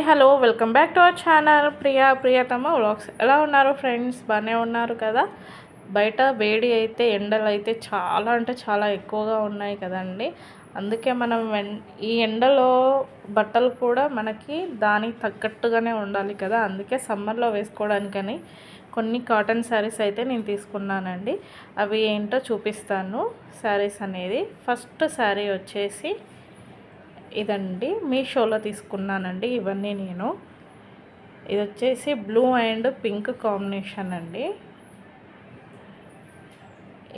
Hello welcome back to our channel Priyatama vlogs. ఎలా ఉన్నారు friends? బాగానే ఉన్నారు కదా? బయట వేడి అయితే ఎండలు అయితే చాలా అంటే చాలా ఎక్కువగా ఉన్నాయి కదండి. అందుకే మనం ఈ ఎండలో బట్టలు కూడా మనకి దానికి తగ్గట్టుగానే ఉండాలి కదా. అందుకే సమ్మర్లో వేసుకోవడానికని కొన్ని కాటన్ శారీస్ అయితే నేను తీసుకున్నానండి. అవి ఏంటో చూపిస్తాను శారీస్ అనేది. ఫస్ట్ శారీ వచ్చేసి ఇదండి, మీషోలో తీసుకున్నానండి. ఇవన్నీ నేను ఇది వచ్చేసి బ్లూ అండ్ పింక్ కాంబినేషన్ అండి.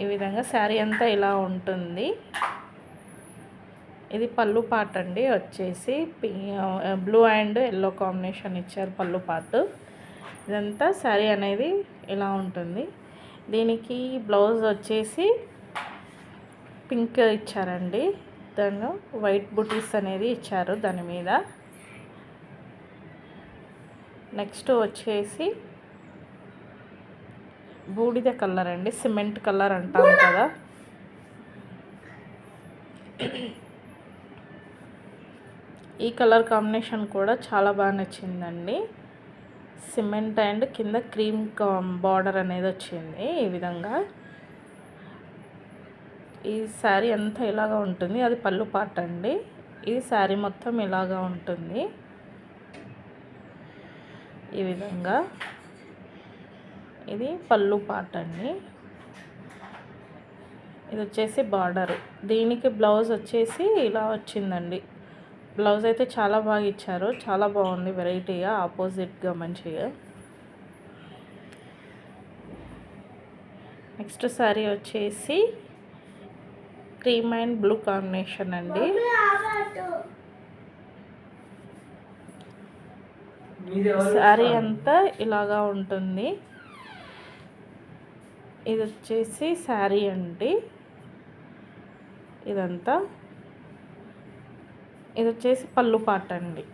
ఈ విధంగా శారీ అంతా ఇలా ఉంటుంది. ఇది పళ్ళు పార్ట్ అండి. వచ్చేసి బ్లూ అండ్ ఎల్లో కాంబినేషన్ ఇచ్చారు పళ్ళు పార్ట్. ఇదంతా శారీ అనేది ఇలా ఉంటుంది. దీనికి బ్లౌజ్ వచ్చేసి పింక్ ఇచ్చారండి. దాన్ని వైట్ బుటీస్ అనేది ఇచ్చారు దాని మీద. నెక్స్ట్ వచ్చేసి బూడిద కలర్ అండి, సిమెంట్ కలర్ అంటాం కదా. ఈ కలర్ కాంబినేషన్ కూడా చాలా బాగా నచ్చిందండి. సిమెంట్ అండ్ కింద క్రీమ్ బార్డర్ అనేది వచ్చింది. ఈ విధంగా ఈ శారీ అంతా ఇలాగా ఉంటుంది. అది పళ్ళు పార్ట్ అండి. ఇది శారీ మొత్తం ఇలాగా ఉంటుంది. ఈ విధంగా ఇది పళ్ళు పార్ట్ అండి. ఇది వచ్చేసి బార్డర్. దీనికి బ్లౌజ్ వచ్చేసి ఇలా వచ్చిందండి. బ్లౌజ్ అయితే చాలా బాగా ఇచ్చారు, చాలా బాగుంది, వెరైటీగా, ఆపోజిట్గా మంచిగా. నెక్స్ట్ శారీ వచ్చేసి క్రీమ్ అండ్ బ్లూ కాంబినేషన్ అండి. శారీ అంతా ఇలాగా ఉంటుంది. ఇది వచ్చేసి శారీ అండి. ఇదంతా ఇది వచ్చేసి పళ్ళు పార్ట్ అండి.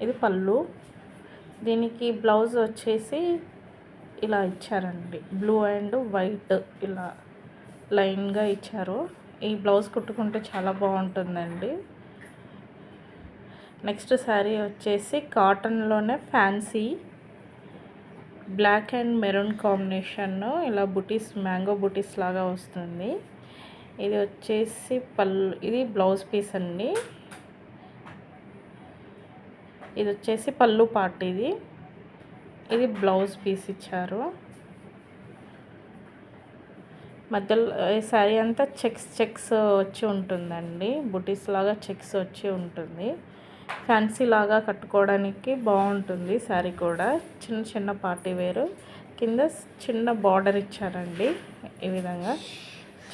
ఇది పళ్ళు. దీనికి బ్లౌజ్ వచ్చేసి ఇలా ఇచ్చారండి. బ్లూ అండ్ వైట్ ఇలా లైన్గా ఇచ్చారు. ఈ బ్లౌజ్ కుట్టుకుంటే చాలా బాగుంటుందండి. నెక్స్ట్ శారీ వచ్చేసి కాటన్లోనే fancy black and maroon combination. ఇలా బుటీస్, మ్యాంగో బుటీస్ లాగా వస్తుంది. ఇది వచ్చేసి ఇది బ్లౌజ్ పీస్ అండి. ఇది వచ్చేసి పళ్ళు పార్ట్. ఇది బ్లౌజ్ పీస్ ఇచ్చారు. మధ్యలో ఈ శారీ అంతా చెక్స్ వచ్చి ఉంటుందండి. బుటీస్ లాగా చెక్స్ వచ్చి ఉంటుంది. ఫ్యాన్సీ లాగా కట్టుకోవడానికి బాగుంటుంది శారీ కూడా. చిన్న చిన్న పార్టీ వేరు. కింద చిన్న బార్డర్ ఇచ్చారండి. ఈ విధంగా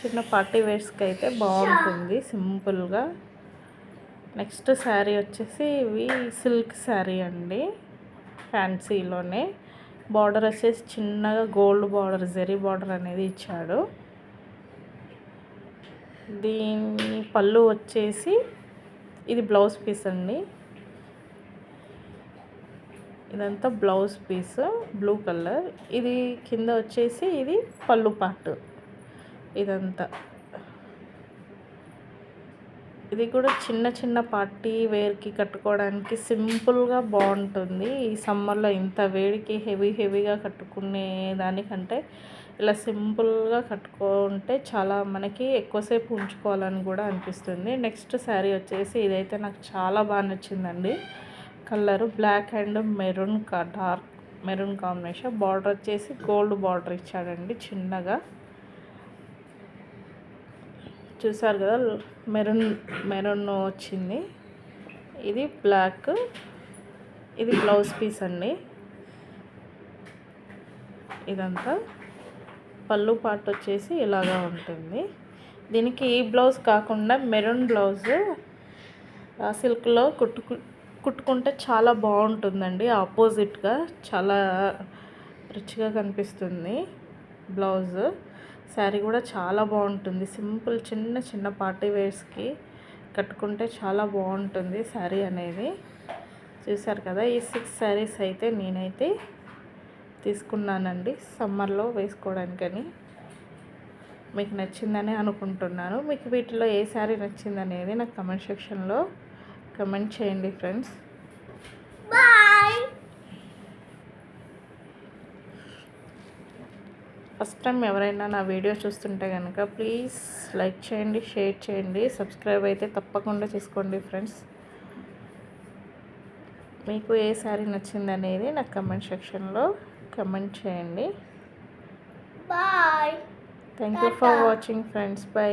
చిన్న పార్టీ వేర్స్కి అయితే బాగుంటుంది సింపుల్గా. నెక్స్ట్ శారీ వచ్చేసి ఇవి సిల్క్ శారీ అండి. ఫ్యాన్సీలోనే బార్డర్ వచ్చేసి చిన్నగా గోల్డ్ బార్డర్, జరీ బార్డర్ అనేది ఇచ్చాడు. దీని పళ్ళు వచ్చేసి ఇది బ్లౌజ్ పీస్ అండి. ఇదంతా బ్లౌజ్ పీస్ బ్లూ కలర్. ఇది కింద వచ్చేసి ఇది పళ్ళు పార్ట్. ఇదంతా ఇది కూడా చిన్న చిన్న పార్టీ వేర్కి కట్టుకోవడానికి సింపుల్గా బాగుంటుంది. ఈ సమ్మర్లో ఇంత వేడికి హెవీగా కట్టుకునే దానికంటే ఇలా సింపుల్గా కట్టుకుంటే చాలా మనకి ఎక్కువసేపు ఉంచుకోవాలని కూడా అనిపిస్తుంది. నెక్స్ట్ శారీ వచ్చేసి ఇదైతే నాకు చాలా బాగా నచ్చిందండి. Colour black and maroon, dark maroon combination. Border వచ్చేసి గోల్డ్ బార్డర్ ఇచ్చాడండి చిన్నగా. చూసారు కదా, మెరూన్ వచ్చింది. ఇది బ్లాక్. ఇది బ్లౌజ్ పీస్ అండి. ఇదంతా పళ్ళు పార్ట్ వచ్చేసి ఇలాగా ఉంటుంది. దీనికి ఈ బ్లౌజ్ కాకుండా మెరూన్ బ్లౌజ్ సిల్క్లో కుట్టుకుంటే చాలా బాగుంటుందండి. ఆపోజిట్గా చాలా రిచ్గా కనిపిస్తుంది బ్లౌజ్. శారీ కూడా చాలా బాగుంటుంది. సింపుల్ చిన్న చిన్న పార్టీ వేర్స్కి కట్టుకుంటే చాలా బాగుంటుంది శారీ అనేది. చూసారు కదా, ఈ 6 శారీస్ అయితే నేనైతే తీసుకున్నానండి సమ్మర్లో వేసుకోవడానికని. మీకు నచ్చిందని అనుకుంటున్నాను. మీకు వీటిలో ఏ శారీ నచ్చిందనేది నాకు కమెంట్ సెక్షన్లో కమెంట్ చేయండి ఫ్రెండ్స్. బాయ్. ఫస్ట్ టైం ఎవరైనా నా వీడియో చూస్తుంటే కనుక ప్లీజ్ లైక్ చేయండి, షేర్ చేయండి, సబ్స్క్రైబ్ అయితే తప్పకుండా చేసుకోండి ఫ్రెండ్స్. మీకు ఏ శారీ నచ్చింది అనేది నాకు కమెంట్ సెక్షన్లో కమెంట్ చేయండి. Bye. Thank you for watching friends. By.